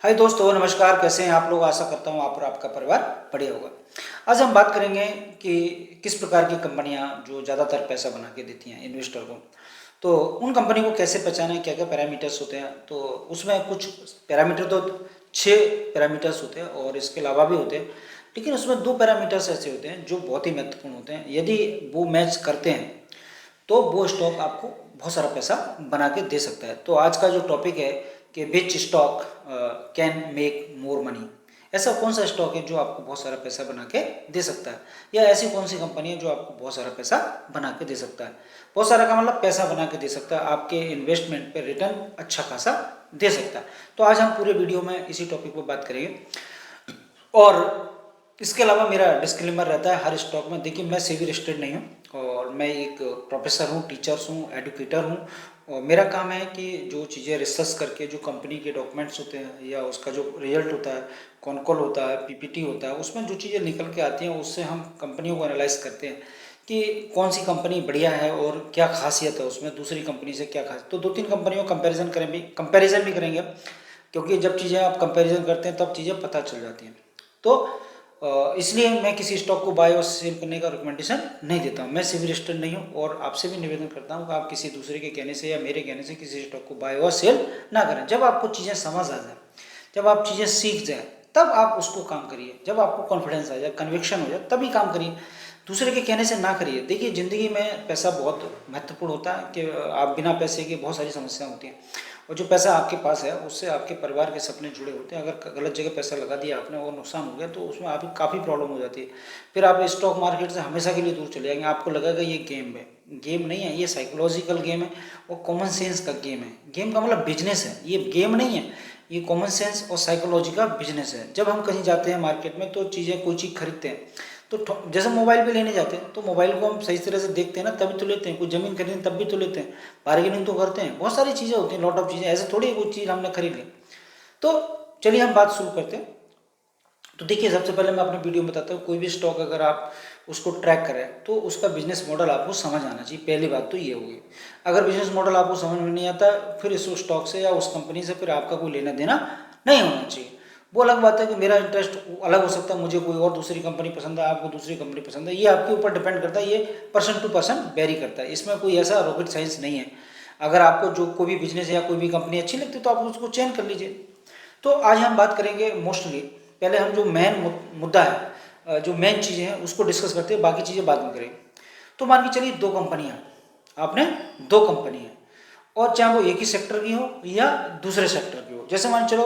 हाय दोस्तों, नमस्कार। कैसे हैं आप लोग? आशा करता हूँ आप और आपका परिवार बढ़िया होगा। आज हम बात करेंगे कि किस प्रकार की कंपनियां जो ज़्यादातर पैसा बना के देती हैं इन्वेस्टर को, तो उन कंपनी को कैसे पहचानें, क्या क्या पैरामीटर्स होते हैं। तो उसमें कुछ पैरामीटर तो 6 पैरामीटर्स होते हैं और इसके अलावा भी होते हैं, लेकिन उसमें 2 पैरामीटर्स ऐसे होते हैं जो बहुत ही महत्वपूर्ण होते हैं। यदि वो मैच करते हैं तो वो स्टॉक आपको बहुत सारा पैसा बना के दे सकता है। तो आज का जो टॉपिक है कि विच stock can make more money, ऐसा कौन सा स्टॉक है जो आपको बहुत सारा पैसा बना के दे सकता है, या ऐसी कौन सी कंपनी है जो आपको बहुत सारा पैसा बना के दे सकता है। बहुत सारा का मतलब पैसा बना के दे सकता है, आपके इन्वेस्टमेंट पे रिटर्न अच्छा खासा दे सकता है। तो आज हम पूरे वीडियो में इसी टॉपिक पर बात करेंगे। और इसके अलावा मेरा डिस्क्लेमर रहता है हर स्टॉक में। देखिए, मैं सेबी रजिस्टर्ड नहीं हूँ और मैं एक प्रोफेसर हूँ, टीचर्स हूँ, एडुकेटर हूँ, और मेरा काम है कि जो चीज़ें रिसर्च करके जो कंपनी के डॉक्यूमेंट्स होते हैं या उसका जो रिजल्ट होता है, कॉन्कॉल होता है, पीपीटी होता है, उसमें जो चीज़ें निकल के आती हैं उससे हम कंपनियों को एनालाइज करते हैं कि कौन सी कंपनी बढ़िया है और क्या खासियत है उसमें, दूसरी कंपनी से क्या खासियत। तो 2-3 कंपनियों का कंपेरिजन भी करेंगे, क्योंकि जब चीज़ें आप कंपेरिजन करते हैं तब चीज़ें पता चल जाती हैं। तो इसलिए मैं किसी स्टॉक को बाय और सेल करने का रिकमेंडेशन नहीं देता हूँ। मैं सेबी रजिस्टर्ड नहीं हूँ और आपसे भी निवेदन करता हूँ कि आप किसी दूसरे के कहने से या मेरे कहने से किसी स्टॉक को बाय और सेल ना करें। जब आपको चीज़ें समझ आ जाए, जब आप चीज़ें सीख जाए, तब आप उसको काम करिए। जब आपको कॉन्फिडेंस आ जाए, कन्विक्शन हो जाए, तभी काम करिए, दूसरे के कहने से ना करिए। देखिए, ज़िंदगी में पैसा बहुत महत्वपूर्ण होता है कि आप बिना पैसे के बहुत सारी समस्याएं होती हैं, और जो पैसा आपके पास है उससे आपके परिवार के सपने जुड़े होते हैं। अगर गलत जगह पैसा लगा दिया आपने और नुकसान हो गया तो उसमें आपकी काफ़ी प्रॉब्लम हो जाती है। फिर आप स्टॉक मार्केट से हमेशा के लिए दूर चले जाएंगे। आपको लगेगा ये गेम है। गेम नहीं है, ये साइकोलॉजिकल गेम है और कॉमन सेंस का गेम है। गेम का मतलब बिजनेस है, ये गेम नहीं है। ये कॉमन सेंस और साइकोलॉजी का बिजनेस है। जब हम कहीं जाते हैं मार्केट में तो चीज़ें कोई चीज़ खरीदते हैं तो जैसे मोबाइल भी लेने जाते हैं तो मोबाइल को हम सही तरह से देखते हैं ना, तभी तो लेते हैं। कोई ज़मीन खरीदें तब भी तो लेते हैं, बार्गेनिंग तो करते हैं। बहुत सारी चीज़ें होती हैं, लॉट ऑफ चीज़ें, ऐसे थोड़ी कोई चीज़ हमने खरीद ली। तो चलिए हम बात शुरू करते हैं। तो देखिए, सबसे पहले मैं अपने वीडियो में बताता हूँ, कोई भी स्टॉक अगर आप उसको ट्रैक करें तो उसका बिजनेस मॉडल आपको समझ आना चाहिए। पहली बात तो ये होगी। अगर बिजनेस मॉडल आपको समझ में नहीं आता, फिर इस स्टॉक से या उस कंपनी से फिर आपका कोई लेना देना नहीं होना चाहिए। वो अलग बात है कि मेरा इंटरेस्ट अलग हो सकता है, मुझे कोई और दूसरी कंपनी पसंद है, आपको दूसरी कंपनी पसंद है। ये आपके ऊपर डिपेंड करता है, ये पर्सन टू पर्सन वेरी करता है। इसमें कोई ऐसा रॉकेट साइंस नहीं है। अगर आपको जो कोई भी बिजनेस या कोई भी कंपनी अच्छी लगती है तो आप उसको चेंज कर लीजिए। तो आज हम बात करेंगे मोस्टली, पहले हम जो मेन मुद्दा है, जो मेन चीज़ें हैं उसको डिस्कस करते हैं, बाकी चीज़ें बाद में करेंगे। तो मान के चलिए 2 कंपनियां, आपने 2 कंपनी है, और चाहे वो एक ही सेक्टर की हो या दूसरे सेक्टर की हो। जैसे मान चलो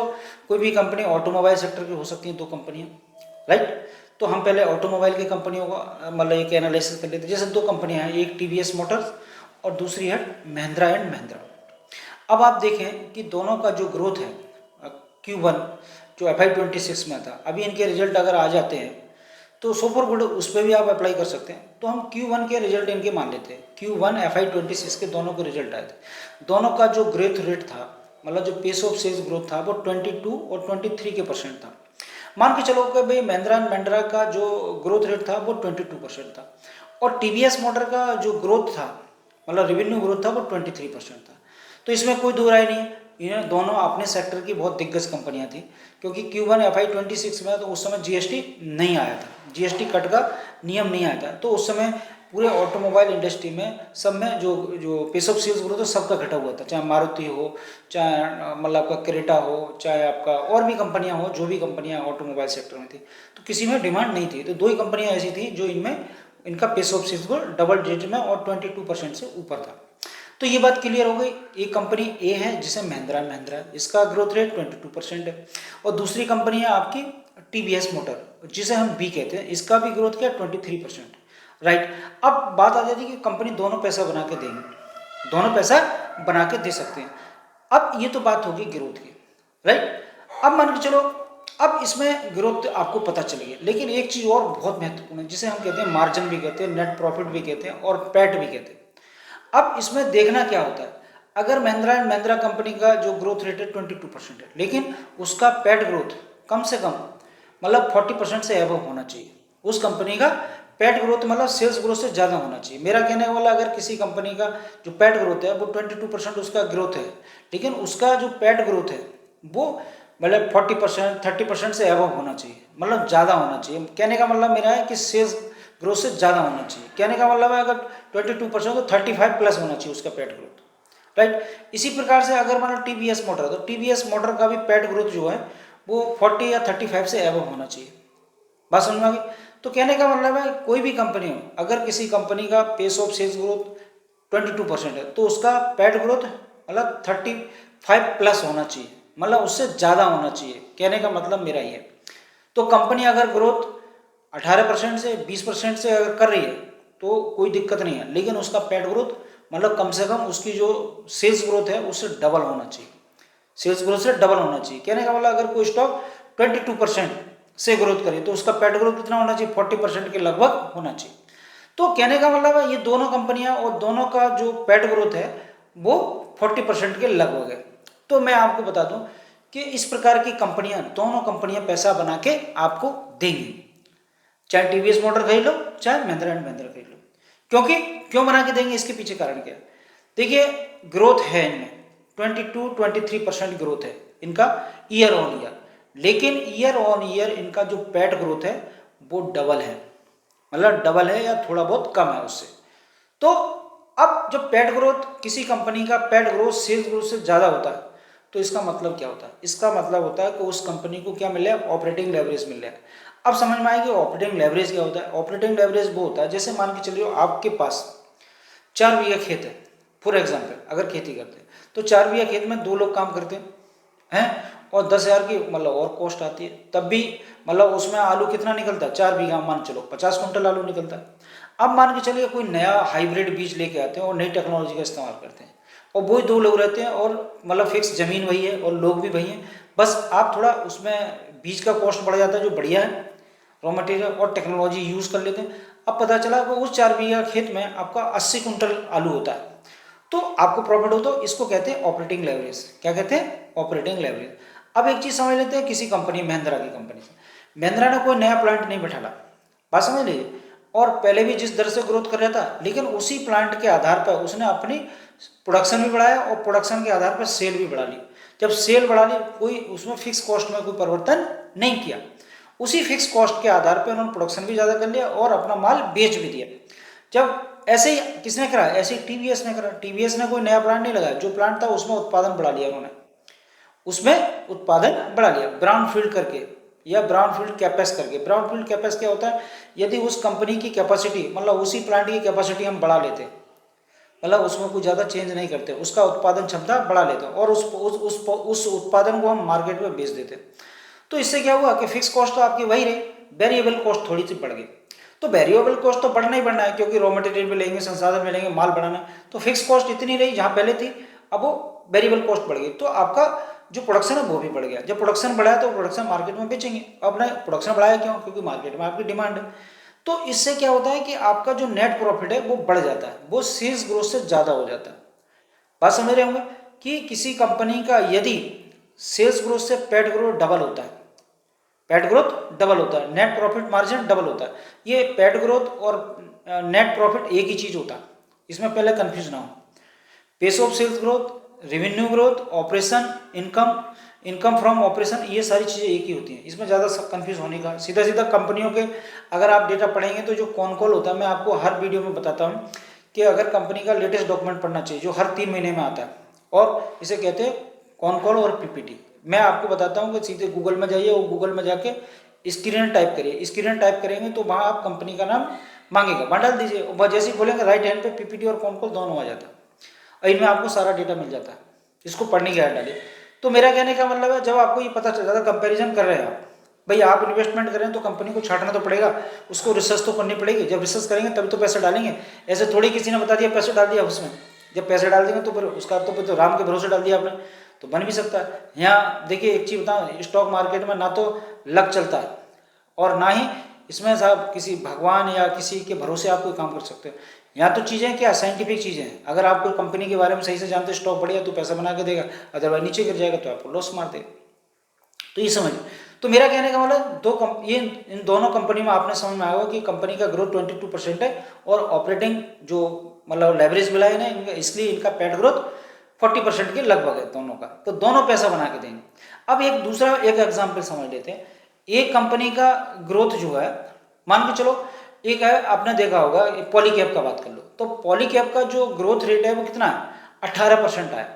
कोई भी कंपनी ऑटोमोबाइल सेक्टर की हो सकती है 2 कंपनियां, राइट। तो हम पहले ऑटोमोबाइल की कंपनियों का मतलब एक एनालिसिस कर लेते हैं। जैसे 2 कंपनियां हैं, एक टीवीएस मोटर्स और दूसरी है महिंद्रा एंड महिंद्रा। अब आप देखें कि दोनों का जो ग्रोथ है, Q1 जो FY26 में था, अभी इनके रिजल्ट अगर आ जाते हैं तो सो फॉर गुड, उस पर भी आप अप्लाई कर सकते हैं। तो हम Q1 के रिजल्ट इनके मान लेते हैं। Q1 FY26 के दोनों के रिजल्ट आए थे। दोनों का जो ग्रोथ रेट था, मतलब जो पेस ऑफ सेल्स ग्रोथ था, वो 22 और 23% था। मान के चलो कि भाई महिंद्रा एंड महिंद्रा का जो ग्रोथ रेट था वो 22% था, और टीवीएस मोटर का जो ग्रोथ था, मतलब रेवेन्यू ग्रोथ था, वो 23% था। तो इसमें कोई दो राय नहीं। ये दोनों अपने सेक्टर की बहुत दिग्गज कंपनियां थी, क्योंकि Q1 FY26 में तो उस समय जीएसटी नहीं आया था, जीएसटी कट का नियम नहीं आया था। तो उस समय पूरे ऑटोमोबाइल इंडस्ट्री में सब में जो जो पेस ऑफ सेल्स ग्रोथ सबका घटा हुआ था, चाहे मारुति हो, चाहे मतलब आपका क्रेटा हो, चाहे आपका और भी कंपनियां हो, जो भी कंपनियां ऑटोमोबाइल सेक्टर में थी, तो किसी में डिमांड नहीं थी। तो 2 ही कंपनियां ऐसी थी जो इनमें इनका pace of sales growth double digit में और 22% से ऊपर था। तो ये बात क्लियर हो गई। एक कंपनी ए है जिसे महिंद्रा महिंद्रा, इसका ग्रोथ रेट 22% है, और दूसरी कंपनी है आपकी टीवीएस मोटर जिसे हम बी कहते हैं, इसका भी ग्रोथ क्या 23%, राइट। अब बात आ जाती है कि कंपनी दोनों पैसा बना के देंगे, दोनों पैसा बना के दे सकते हैं। अब ये तो बात होगी ग्रोथ की, राइट। अब मान के चलो, अब इसमें ग्रोथ आपको पता चलेगी, लेकिन एक चीज़ और बहुत महत्वपूर्ण है जिसे हम कहते हैं मार्जिन भी कहते हैं, नेट प्रॉफिट भी कहते हैं और पैट भी कहते हैं। अब इसमें देखना क्या होता है, अगर महिंद्रा एंड महिंद्रा कंपनी का जो ग्रोथ रेट है 22% है, लेकिन उसका पैट ग्रोथ कम से कम मतलब 40% से एबव होना चाहिए। उस कंपनी का पैट ग्रोथ मतलब सेल्स ग्रोथ से ज़्यादा होना चाहिए। मेरा कहने वाला, अगर किसी कंपनी का जो पैट ग्रोथ है वो 22% उसका ग्रोथ है, लेकिन उसका जो पैट ग्रोथ है वो मतलब 40% 30% से अबव होना चाहिए, मतलब ज़्यादा होना चाहिए। कहने का मतलब मेरा है कि सेल्स ग्रोथ से ज़्यादा होना चाहिए। कहने का मतलब है अगर 22% तो 35 प्लस होना चाहिए उसका पैट ग्रोथ, राइट। इसी प्रकार से अगर मान लो टीवीएस मोटर है तो टीवीएस मोटर का भी पैट ग्रोथ जो है वो 40 या 35 से अबव होना चाहिए। बात समझ में आ गई। तो कहने का मतलब है कोई भी कंपनी हो, अगर किसी कंपनी का पेस ऑफ सेल्स ग्रोथ 22% है तो उसका पैट ग्रोथ मतलब 35 प्लस होना चाहिए, मतलब उससे ज़्यादा होना चाहिए। कहने का मतलब मेरा ये। तो कंपनी अगर ग्रोथ 18% से 20% से अगर कर रही है तो कोई दिक्कत नहीं है, लेकिन उसका पैट ग्रोथ मतलब कम से कम उसकी जो सेल्स ग्रोथ है उससे डबल होना चाहिए, सेल्स ग्रोथ से डबल होना चाहिए। कहने का मतलब अगर कोई स्टॉक 22% से ग्रोथ करे तो उसका पैट ग्रोथ कितना होना चाहिए, 40% के लगभग होना चाहिए। तो कहने का मतलब है ये दोनों कंपनियां और दोनों का जो पैट ग्रोथ है वो 40% के लगभग है। तो मैं आपको बता दूं कि इस प्रकार की कंपनियां, दोनों कंपनियां पैसा बना के आपको देंगी, चाहे टीवीएस मोटर खरीद लो चाहे महिंद्रा एंड महिंद्रा खरीद लो। क्योंकि क्यों बना के देंगे, इसके पीछे कारण क्या है। देखिए ग्रोथ है इनमें 22-23% ग्रोथ है इनका ईयर ऑन ईयर, लेकिन ईयर ऑन ईयर इनका जो पैट ग्रोथ है वो डबल है, मतलब डबल है या थोड़ा बहुत कम है उससे। तो अब जब पैट ग्रोथ, किसी कंपनी का पैट ग्रोथ सेल्स ग्रोथ से ज़्यादा होता है तो इसका मतलब क्या होता है, इसका मतलब होता है कि उस कंपनी को क्या मिल रहा है, ऑपरेटिंग लेवरेज मिल रहा है। अब समझ में आएगी ऑपरेटिंग लेवरेज क्या होता है। ऑपरेटिंग लेवरेज वो होता है जैसे मान के चलिए आपके पास 4 बीघा खेत है, फॉर एग्जाम्पल अगर खेती करते हैं तो 4 बीघा खेत में 2 लोग काम करते हैं और 10,000 की मतलब और कॉस्ट आती है, तब भी मतलब उसमें आलू कितना निकलता है, 4 बीघा मान चलो 50 कुंटल आलू निकलता है। अब मान के चलिए कोई नया हाइब्रिड बीज लेके आते हैं और नई टेक्नोलॉजी का इस्तेमाल करते हैं और वही 2 लोग रहते हैं और मतलब फिक्स जमीन वही है और लोग भी वही हैं, बस आप थोड़ा उसमें बीज का कॉस्ट बढ़ जाता है जो बढ़िया है, रॉ मटेरियल और टेक्नोलॉजी यूज़ कर लेते हैं। अब पता चला कि उस 4 बीघा खेत में आपका 80 कुंटल आलू होता है तो आपको प्रॉफिट हो, तो इसको कहते हैं ऑपरेटिंग लेवरेज। क्या कहते हैं, ऑपरेटिंग लेवरेज। अब एक चीज़ समझ लेते हैं, किसी कंपनी, महिंद्रा की कंपनी से महिंद्रा ने कोई नया प्लांट नहीं बैठाला, बात समझ लीजिए, और पहले भी जिस दर से ग्रोथ कर रहा था लेकिन उसी प्लांट के आधार पर उसने अपनी प्रोडक्शन भी बढ़ाया और प्रोडक्शन के आधार पर सेल भी बढ़ा ली। जब सेल बढ़ा ली, कोई उसमें फिक्स कॉस्ट में कोई परिवर्तन नहीं किया, उसी फिक्स कॉस्ट के आधार पर उन्होंने प्रोडक्शन भी ज़्यादा कर लिया और अपना माल बेच भी दिया। जब ऐसे ही किसने करा, ऐसे ही टीवीएस ने करा। टीवीएस ने कोई नया प्लांट नहीं लगाया, जो प्लांट था उसमें उत्पादन बढ़ा लिया उन्होंने, उसमें उत्पादन बढ़ा लिया ब्राउन फील्ड करके या ब्राउन फील्ड कैपेक्स करके। ब्राउन फील्ड कैपेक्स क्या होता है, यदि उस कंपनी की कैपेसिटी मतलब उसी प्लांट की कैपेसिटी हम बढ़ा लेते हैं, मतलब उसमें कुछ ज़्यादा चेंज नहीं करते, उसका उत्पादन क्षमता बढ़ा लेते हैं और उस उत्पादन को हम मार्केट में बेच देते हैं। तो इससे क्या हुआ कि फिक्स कॉस्ट तो आपकी वही रही, वेरिएबल कॉस्ट थोड़ी सी बढ़ गई। तो वेरिएबल कॉस्ट तो बढ़ना ही बढ़ना है क्योंकि रॉ मटेरियल भी लेंगे, संसाधन भी लेंगे, माल बढ़ाना है, तो फिक्स कॉस्ट इतनी रही जहाँ पहले थी, अब वो वेरिएबल कॉस्ट बढ़ गई, तो आपका जो प्रोडक्शन है वो भी बढ़ गया। जब प्रोडक्शन बढ़ा तो प्रोडक्शन मार्केट में बेचेंगे। अब नहीं, प्रोडक्शन बढ़ाया क्यों, क्योंकि मार्केट में आपकी डिमांड है। तो इससे क्या होता है कि आपका जो नेट प्रॉफिट है वो बढ़ जाता है, वो सेल्स ग्रोथ से ज़्यादा हो जाता है। बात समझ रहे होंगे कि किसी कंपनी का यदि सेल्स ग्रोथ से पैट ग्रोथ डबल होता है, पैट ग्रोथ डबल होता है, नेट प्रॉफिट मार्जिन डबल होता है। ये पैट ग्रोथ और नेट प्रॉफिट एक ही चीज़ होता है, इसमें पहले कंफ्यूज ना हो। Pace of sales growth, revenue growth, operation income, income from operation, ये सारी चीज़ें एक ही होती हैं, इसमें ज़्यादा कंफ्यूज होने का। सीधा सीधा कंपनियों के अगर आप डेटा पढ़ेंगे तो जो कौन कॉल होता है, मैं आपको हर वीडियो में बताता हूँ कि अगर कंपनी का लेटेस्ट डॉक्यूमेंट पढ़ना चाहिए जो हर 3 महीने में आता है, और इसे कहते हैं कौन कॉल और पीपीटी। मैं आपको बताता हूँ कि सीधे गूगल में जाइए और गूगल में जाके स्क्रीन टाइप करिए, स्क्रीन टाइप करेंगे तो वहाँ आप कंपनी का नाम मांगेगा, वहाँ डाल दीजिए, और जैसे ही बोलेंगे राइट हैंड पे पीपीटी और कौन कॉल दोनों आ जाता है और इनमें आपको सारा डेटा मिल जाता है। इसको पढ़ने की आदत डालिए। तो मेरा कहने का मतलब है जब आपको ये पता चल जाता है, कंपेरिजन कर रहे हैं आप, भाई आप इन्वेस्टमेंट करें तो कंपनी को छांटना तो पड़ेगा, उसको रिसर्च तो करनी पड़ेगी, जब रिसर्च करेंगे तभी तो पैसे डालेंगे। ऐसे थोड़ी किसी ने बता दिया पैसे डाल दिया उसमें, जब पैसे डाल देंगे तो फिर उसका तो राम के भरोसे डाल दिया आपने, तो बन भी सकता है। यहाँ देखिए एक चीज़ बताऊँ, स्टॉक मार्केट में ना तो लक चलता है और ना ही इसमें साहब किसी भगवान या किसी के भरोसे आप कोई काम कर सकते हो। यहाँ तो चीज़ें क्या साइंटिफिक चीज़ें हैं, अगर आप कोई कंपनी के बारे में सही से जानते, स्टॉक बढ़िया तो पैसा बना के देगा, अदरवाइज नीचे गिर जाएगा तो आपको लॉस मार देगा। तो ये समझ। तो मेरा कहने का मतलब ये इन दोनों कंपनी में आपने समझ में आया होगा कि कंपनी का ग्रोथ 22% है और ऑपरेटिंग जो मतलब लेवरेज मिला है ना इनका, इसलिए इनका पैट ग्रोथ 40% के लगभग है दोनों का, तो दोनों पैसा बना के देंगे। अब एक दूसरा एक एग्जाम्पल समझ लेते हैं। एक कंपनी का ग्रोथ जो है, मान के चलो एक है, आपने देखा होगा पॉलीकैब का बात कर लो, तो पॉलीकैब का जो ग्रोथ रेट है वो कितना है, 18% है,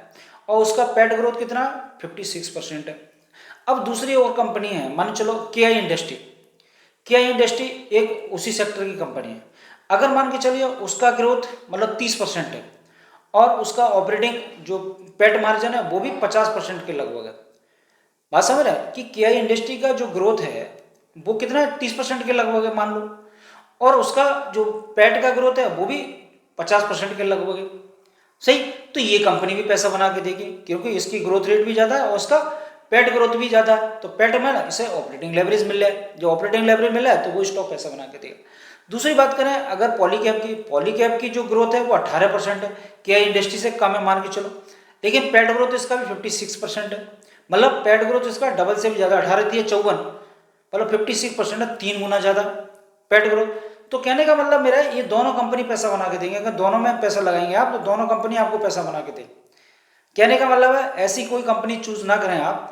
और उसका पेट ग्रोथ कितना, 56% है। अब दूसरी और कंपनी है, मान चलो केआई इंडस्ट्री। केआई इंडस्ट्री एक उसी सेक्टर की कंपनी है। अगर मान के चलिए उसका ग्रोथ मतलब 30% है, और उसका ऑपरेटिंग जो पेट मार्जिन है वो भी 50% के लगभग है। बात समझ रहे हैं कि केआई इंडस्ट्री का जो ग्रोथ है वो कितना है, 30% के लगभग है मान लो, और उसका जो पेट का ग्रोथ है वो भी 50% के लगभग है। सही, तो ये कंपनी भी पैसा बना के देगी क्योंकि इसकी ग्रोथ रेट भी ज़्यादा है और उसका पेट ग्रोथ भी ज़्यादा है। तो पेट में ना इसे ऑपरेटिंग लेवरेज मिल रहा है, जो ऑपरेटिंग लेवरेज मिल रहा है तो वो स्टॉक पैसा बना के देगा। दूसरी बात करें अगर पॉलीकैब की जो ग्रोथ है वो 18% है, केआई इंडस्ट्री से कम है मान के चलो, लेकिन पेट ग्रोथ इसका भी 56% है, मतलब पेट ग्रोथ इसका डबल से भी ज़्यादा, 18 थी 54, मतलब 56% है, 3 गुना ज़्यादा पेट ग्रोथ। तो कहने का मतलब मेरा ये दोनों कंपनी पैसा बना के देंगे, अगर दोनों में पैसा लगाएंगे आप तो दोनों कंपनी आपको पैसा बना के देगी। कहने का मतलब है ऐसी कोई कंपनी चूज ना करें आप,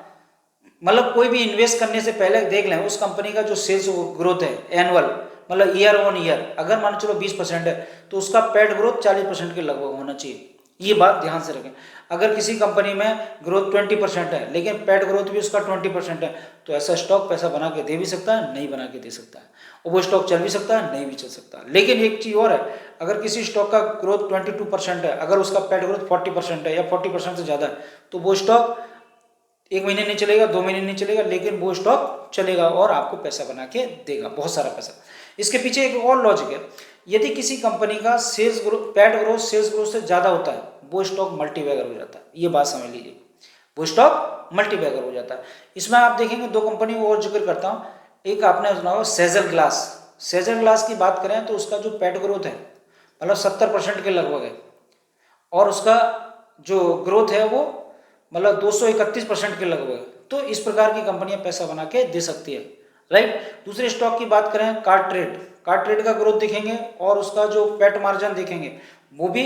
मतलब कोई भी इन्वेस्ट करने से पहले देख लें उस कंपनी का जो सेल्स ग्रोथ है एनुअल, मतलब ईयर ऑन ईयर, अगर मान चलो 20% है तो उसका पेट ग्रोथ 40% के लगभग होना चाहिए। ये बात ध्यान से रखें। अगर किसी कंपनी में ग्रोथ 20% है लेकिन पेट ग्रोथ भी उसका 20% है तो ऐसा स्टॉक पैसा बना के दे भी सकता है, नहीं बना के दे सकता है, और वो स्टॉक चल भी सकता है, नहीं भी चल सकता। लेकिन एक चीज़ और है, अगर किसी स्टॉक का ग्रोथ 22% है, अगर उसका पेट ग्रोथ 40% है या 40% से ज़्यादा है तो वो स्टॉक 1 महीने नहीं चलेगा, 2 महीने नहीं चलेगा, लेकिन वो स्टॉक चलेगा और आपको पैसा बना के देगा, बहुत सारा पैसा। इसके पीछे एक और लॉजिक है, यदि किसी कंपनी का सेल्स ग्रोथ, पेट ग्रोथ सेल्स ग्रोथ से ज़्यादा होता है वो स्टॉक मल्टीबैगर हो जाता है। ये बात समझ लीजिए, वो स्टॉक मल्टीबैगर हो जाता है। इसमें आप देखेंगे 2 कंपनी और जिक्र करता हूँ। एक आपने सुना होगा सेजल ग्लास। सेजल ग्लास की बात करें तो उसका जो पेट ग्रोथ है मतलब 70% के लगभग है, और उसका जो ग्रोथ है वो मतलब 231% के लगभग है। तो इस प्रकार की कंपनियां पैसा बना के दे सकती है, राइट। दूसरे स्टॉक की बात करें कार्ड ट्रेड का ग्रोथ देखेंगे और उसका जो पेट मार्जिन देखेंगे वो भी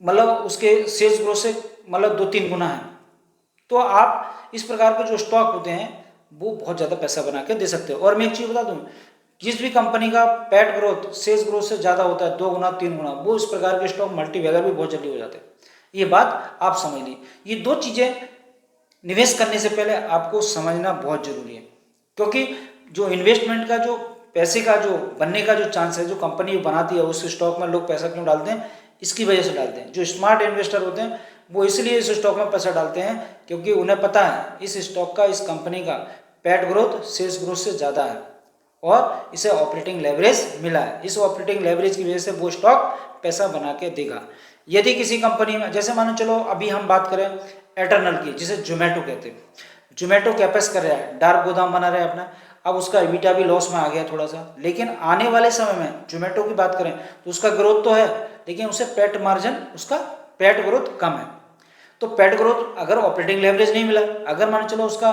मतलब उसके सेल्स ग्रोथ से मतलब 2-3 गुना है। तो आप इस प्रकार के जो स्टॉक होते हैं वो बहुत ज़्यादा पैसा बना के दे सकते हो। और मैं एक चीज़ बता दूं, जिस भी कंपनी का पेट ग्रोथ सेल्स ग्रोथ से ज़्यादा होता है 2 गुना 3 गुना, वो इस प्रकार के स्टॉक मल्टीबैगर भी बहुत जल्दी हो जाते हैं। ये बात आप समझ ली। ये 2 चीज़ें निवेश करने से पहले आपको समझना बहुत जरूरी है, क्योंकि जो इन्वेस्टमेंट का जो पैसे का जो बनने का जो चांस है, जो कंपनी बनाती है उस स्टॉक में लोग पैसा क्यों डालते हैं, इसकी वजह से डालते हैं। जो स्मार्ट इन्वेस्टर होते हैं वो इसलिए इस स्टॉक में पैसा डालते हैं क्योंकि उन्हें पता है इस स्टॉक का, इस कंपनी का पेट ग्रोथ सेल्स ग्रोथ से ज़्यादा है और इसे ऑपरेटिंग लेवरेज मिला है। इस ऑपरेटिंग लेवरेज की वजह से वो स्टॉक पैसा बना के देगा। यदि किसी कंपनी में, जैसे मानो चलो अभी हम बात करें एटर्नल की, जिसे जोमेटो कहते हैं, जोमेटो कैपेस कर रहा है, डार्क गोदाम बना रहा है अपना, अब उसका EBITDA भी लॉस में आ गया थोड़ा सा, लेकिन आने वाले समय में जोमेटो की बात करें तो उसका ग्रोथ तो है लेकिन उसे पेट मार्जिन, उसका पेट ग्रोथ कम है। तो पेट ग्रोथ अगर ऑपरेटिंग लेवरेज नहीं मिला, अगर मान चलो उसका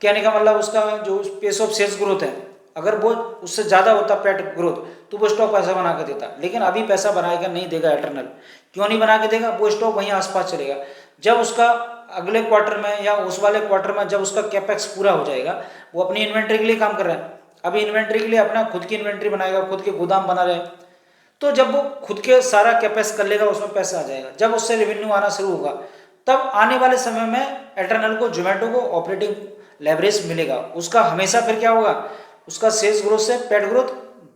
कहने का मतलब उसका जो पेस ऑफ सेल्स ग्रोथ है अगर वो उससे ज़्यादा होता पेट ग्रोथ तो वो स्टॉक पैसा बना के देता, लेकिन अभी पैसा बनाएगा नहीं देगा एटर्नल। क्यों नहीं बना के देगा, वो स्टॉक वहीं आसपास चलेगा। जब उसका अगले क्वार्टर में या उस वाले क्वार्टर में जब उसका कैपेक्स पूरा हो जाएगा, वो अपनी इन्वेंट्री के लिए काम कर रहा है, अभी इन्वेंट्री के लिए अपना खुद की इन्वेंट्री बनाएगा, खुद के गोदाम बना रहे, तो जब वो खुद के सारा कैपेक्स कर लेगा उसमें पैसा आ जाएगा, जब उससे रेवेन्यू आना शुरू होगा तब आने वाले समय में एटर्नल को, जोमेटो को ऑपरेटिंग लेवरेज मिलेगा। उसका हमेशा फिर क्या होगा, उसका सेल्स ग्रोथ से पेट ग्रोथ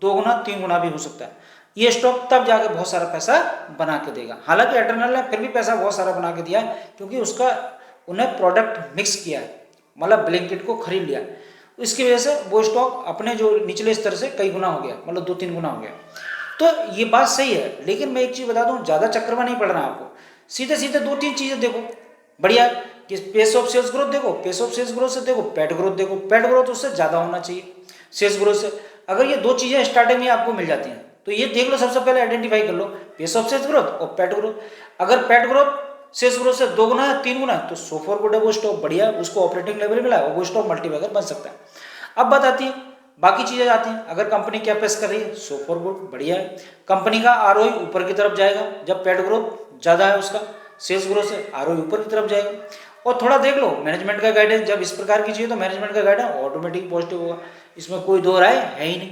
2 गुना 3 गुना भी हो सकता है। ये स्टॉक तब जाके बहुत सारा पैसा बना के देगा। हालांकि एटर्नल ने फिर भी पैसा बहुत सारा बना के दिया है क्योंकि उसका उन्हें प्रोडक्ट मिक्स किया है, मतलब ब्लिंकिट को खरीद लिया, इसकी वजह से वो स्टॉक अपने जो निचले स्तर से कई गुना हो गया, मतलब 2-3 गुना हो गया। तो ये बात सही है, लेकिन मैं एक चीज़ बता दूं, ज़्यादा चक्कर में नहीं पड़ रहा आपको, सीधे सीधे 2-3 चीज़ें देखो बढ़िया कि पेस ऑफ सेल्स ग्रोथ देखो, पेस ऑफ सेल्स ग्रोथ से देखो पेट ग्रोथ देखो, पेट ग्रोथ उससे ज़्यादा होना चाहिए सेल्स ग्रोथ से। अगर ये 2 चीज़ें स्टार्टिंग में आपको मिल जाती हैं तो ये देख लो, सबसे पहले आइडेंटिफाई कर लो पेस ऑफ सेल्स ग्रोथ और पेट ग्रोथ। अगर पेट ग्रोथ सेल्स ग्रोथ से 2 गुना है 3 गुना है तो सो फॉर गुड है, वो स्टॉक बढ़िया, उसको ऑपरेटिंग लेवल मिला है और वो स्टॉक मल्टीबैगर बन सकता है। अब बात आती है बाकी चीज़ें आती हैं, अगर कंपनी कैपेक्स कर रही है सो फॉर गुड बढ़िया है, कंपनी का ROI ऊपर की तरफ जाएगा जब पेट ग्रोथ ज़्यादा है उसका, सेल्स ग्रोथ से आरओई ऊपर की तरफ जाएगा। और थोड़ा देख लो मैनेजमेंट का गाइडेंस, जब इस प्रकार की चाहिए तो मैनेजमेंट का गाइडेंस ऑटोमेटिक पॉजिटिव होगा, इसमें कोई दो राय है ही नहीं।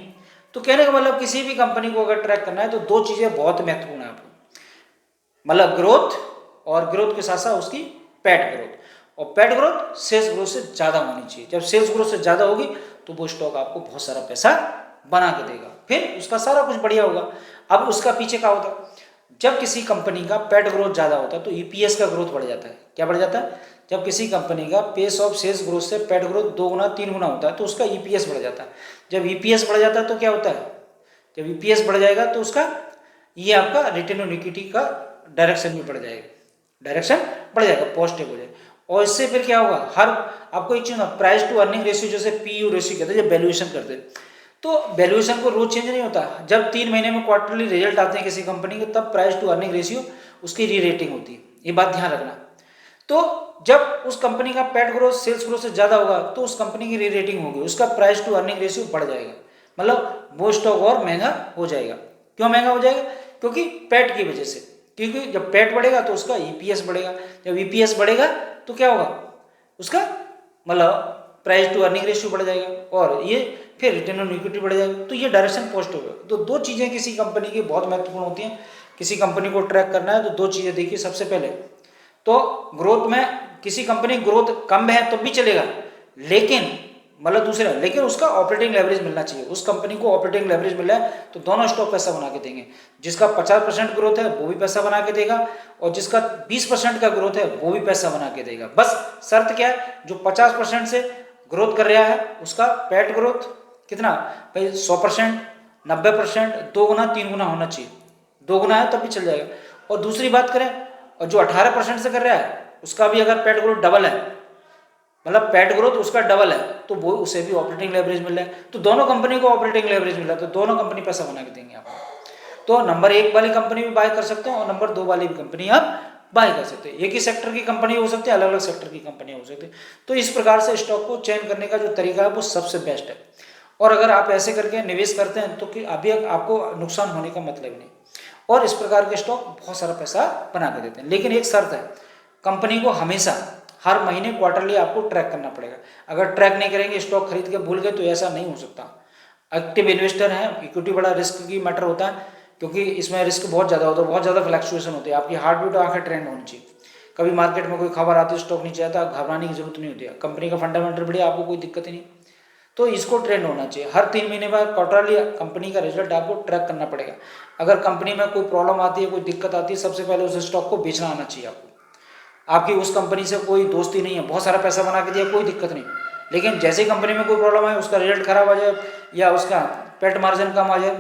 तो कहने का मतलब किसी भी कंपनी को अगर ट्रैक करना है तो दो चीज़ें बहुत महत्वपूर्ण है आपको, मतलब ग्रोथ, और ग्रोथ के साथ साथ उसकी पैट ग्रोथ, और पैट ग्रोथ सेल्स ग्रोथ से ज़्यादा होनी चाहिए। जब सेल्स ग्रोथ से ज़्यादा होगी तो वो स्टॉक आपको बहुत सारा पैसा बना के देगा, फिर उसका सारा कुछ बढ़िया होगा। अब उसका पीछे क्या होता है, जब किसी कंपनी का पैट ग्रोथ ज़्यादा होता है तो ईपीएस का ग्रोथ बढ़ जाता है। क्या बढ़ जाता है, जब किसी कंपनी का पेस ऑफ सेल्स ग्रोथ से पैट ग्रोथ 2 गुना 3 गुना होता है तो उसका ईपीएस बढ़ जाता है। जब ईपीएस बढ़ जाता है तो क्या होता है, जब ईपीएस बढ़ जाएगा तो उसका ये आपका रिटर्न ऑन इक्विटी का डायरेक्शन भी बढ़ जाएगा, डायरेक्शन बढ़ जाएगा, पॉजिटिव हो जाएगा। और इससे फिर क्या होगा, हर आपको एक चीज़ ना, प्राइस टू अर्निंग रेशियो जैसे पीयू रेशियो कहते हैं, जब वैल्यूएशन करते हैं तो वैल्यूएशन को रोज चेंज नहीं होता, जब 3 महीने में क्वार्टरली रिजल्ट आते हैं किसी कंपनी के तब प्राइस टू अर्निंग रेशियो उसकी री रेटिंग होती है, ये बात ध्यान रखना। तो जब उस कंपनी का पैट ग्रोथ सेल्स ग्रोथ से ज़्यादा होगा तो उस कंपनी की री रेटिंग होगी, उसका प्राइस टू अर्निंग रेशियो बढ़ जाएगा, मतलब वो स्टॉक और महंगा हो जाएगा। क्यों महंगा हो जाएगा, क्योंकि पैट की वजह से, क्योंकि जब पैट बढ़ेगा तो उसका ईपीएस बढ़ेगा, जब ईपीएस बढ़ेगा तो क्या होगा, उसका मतलब प्राइस टू अर्निंग रेशियो बढ़ जाएगा और ये फिर रिटर्न ऑन इक्विटी बढ़ जाएगा। तो ये डायरेक्शन पॉजिटिव है। तो दो चीज़ें किसी कंपनी की बहुत महत्वपूर्ण होती हैं, किसी कंपनी को ट्रैक करना है तो दो चीज़ें देखिए। सबसे पहले तो ग्रोथ में किसी कंपनी ग्रोथ कम है तो भी चलेगा, लेकिन मतलब दूसरा, लेकिन उसका ऑपरेटिंग लेवरेज मिलना चाहिए, उस कंपनी को ऑपरेटिंग लेवरेज मिल रहा है तो दोनों स्टॉक पैसा बना के देंगे। जिसका 50% ग्रोथ है वो भी पैसा बना के देगा और जिसका 20% का ग्रोथ है वो भी पैसा बना के देगा। बस शर्त क्या है, जो 50% से ग्रोथ कर रहा है उसका पैट ग्रोथ कितना भाई 100%, 90%, 2 गुना 3 गुना होना चाहिए, 2 गुना है तब भी चल जाएगा। और दूसरी बात करें, और जो 18% से कर रहा है उसका भी अगर पैट ग्रोथ डबल है, मतलब पैट ग्रोथ उसका डबल है तो वो उसे भी ऑपरेटिंग लेवरेज मिल रहा है। तो दोनों कंपनी को ऑपरेटिंग लेवरेज मिल रहा है तो दोनों कंपनी पैसा बना के देंगे आपको। तो नंबर 1 वाली कंपनी भी बाय कर सकते हैं और नंबर 2 वाली भी कंपनी आप बाय कर सकते हैं। एक ही सेक्टर की कंपनी हो सकती है, अलग अलग सेक्टर की कंपनी हो सकती है। तो इस प्रकार से स्टॉक को चयन करने का जो तरीका है वो सबसे बेस्ट है। और अगर आप ऐसे करके निवेश करते हैं तो कि अभी आपको नुकसान होने का मतलब नहीं। और इस प्रकार के स्टॉक बहुत सारा पैसा बना के देते हैं, लेकिन एक शर्त है, कंपनी को हमेशा हर महीने क्वार्टरली आपको ट्रैक करना पड़ेगा। अगर ट्रैक नहीं करेंगे, स्टॉक खरीद के भूल गए तो ऐसा नहीं हो सकता। एक्टिव इन्वेस्टर हैं, इक्विटी बड़ा रिस्क की मैटर होता है क्योंकि इसमें रिस्क बहुत ज़्यादा होता है, बहुत ज़्यादा फ्लक्चुएशन होती है। आपकी हार्ट बीट आंखें ट्रेंड होनी चाहिए। कभी मार्केट में कोई खबर आती है स्टॉक नीचे आता है, घबराने की जरूरत नहीं होती है, कंपनी का फंडामेंटल बढ़िया, आपको कोई दिक्कत ही नहीं। तो इसको ट्रेंड होना चाहिए। हर 3 महीने बाद क्वार्टरली कंपनी का रिजल्ट आपको ट्रैक करना पड़ेगा। अगर कंपनी में कोई प्रॉब्लम आती है, कोई दिक्कत आती है, सबसे पहले उस स्टॉक को बेचना आना चाहिए आपको। आपकी उस कंपनी से कोई दोस्ती नहीं है, बहुत सारा पैसा बना के दिया कोई दिक्कत नहीं, लेकिन जैसे ही कंपनी में कोई प्रॉब्लम है, उसका रिजल्ट खराब आ जाए या उसका पेट मार्जिन कम आ जाए,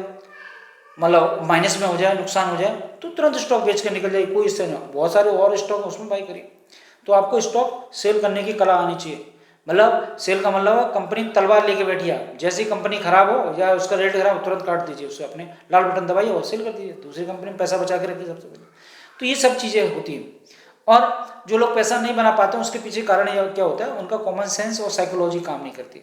मतलब माइनस में हो जाए, नुकसान हो जाए, तो तुरंत स्टॉक बेच कर निकल जाए, कोई इससे नहीं। बहुत सारे और स्टॉक उसमें बाई करिए। तो आपको स्टॉक सेल करने की कला आनी चाहिए। मतलब सेल का मतलब है कंपनी तलवार लेके बैठी है, जैसी कंपनी खराब हो या उसका रेट खराब तुरंत काट दीजिए, उससे अपने लाल बटन दबाइए और सेल कर दीजिए, दूसरी कंपनी में पैसा बचा के रखिए सबसे पहले। तो ये सब चीज़ें होती हैं। और जो लोग पैसा नहीं बना पाते हैं उसके पीछे कारण यह क्या होता है, उनका कॉमन सेंस और साइकोलॉजी काम नहीं करती।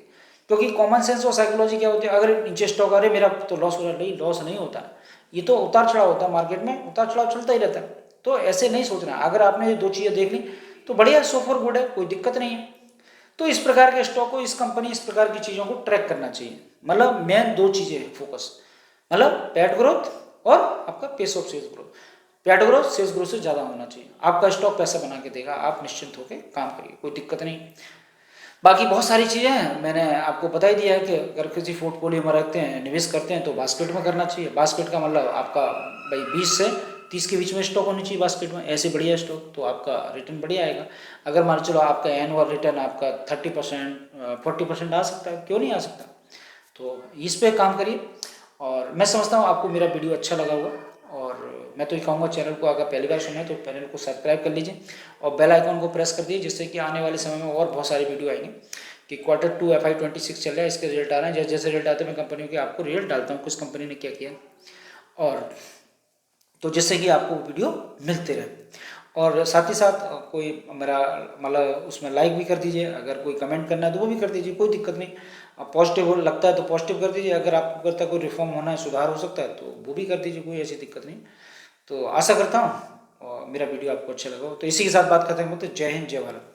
क्योंकि कॉमन सेंस और साइकोलॉजी क्या होती है, अगर नीचे स्टॉक अरे मेरा तो लॉस हो रहा है, नहीं लॉस नहीं होता है, ये तो उतार चढ़ाव होता है, मार्केट में उतार चढ़ाव चलता ही रहता है। तो ऐसे नहीं सोचना। अगर आपने ये दो चीज़ें देख ली तो बढ़िया, सो फॉर गुड है, कोई दिक्कत नहीं है। तो इस प्रकार के स्टॉक को, इस कंपनी, इस प्रकार की चीज़ों को ट्रैक करना चाहिए। मतलब मेन दो चीज़ें फोकस, मतलब पैट ग्रोथ और आपका pace of sales growth. PAT growth sales growth से ज़्यादा होना चाहिए, आपका स्टॉक पैसा बना के देगा, आप निश्चिंत होकर काम करिए, कोई दिक्कत नहीं। बाकी बहुत सारी चीज़ें हैं, मैंने आपको बता ही दिया है कि अगर किसी पोर्टफोलियो में रखते हैं, निवेश करते हैं तो बास्केट में करना चाहिए। बास्केट का मतलब आपका भाई 20 से 30 के बीच में स्टॉक होनी चाहिए बास्केट में, ऐसे बढ़िया स्टॉक, तो आपका रिटर्न बढ़िया आएगा। अगर मान चलो आपका एनुअल रिटर्न आपका 30% 40% आ सकता है, क्यों नहीं आ सकता। तो इस पर काम करिए। और मैं समझता हूँ आपको मेरा वीडियो अच्छा लगा होगा, और मैं तो ये कहूँगा चैनल को अगर पहली बार सुना है तो चैनल को सब्सक्राइब कर लीजिए और बेल आइकॉन को प्रेस कर दीजिए, जिससे कि आने वाले समय में और बहुत सारी वीडियो आएंगे। कि Q2 FY26 चल रहा है, इसके रिजल्ट आ रहे हैं, जैसे जैसे रिजल्ट आते हैं मैं कंपनियों के आपको रिजल्ट डालता हूँ, किस कंपनी ने क्या किया, और तो जिससे कि आपको वीडियो मिलते रहे। और साथ ही साथ कोई मेरा मतलब उसमें लाइक भी कर दीजिए, अगर कोई कमेंट करना है तो वो भी कर दीजिए, कोई दिक्कत नहीं। पॉजिटिव लगता है तो पॉजिटिव कर दीजिए, अगर आपको लगता है कोई रिफॉर्म होना है, सुधार हो सकता है तो वो भी कर दीजिए, कोई ऐसी दिक्कत नहीं। तो आशा करता हूँ और मेरा वीडियो आपको अच्छा लगा हो तो इसी के साथ बात खत्म करते हैं। जय हिंद, जय भारत।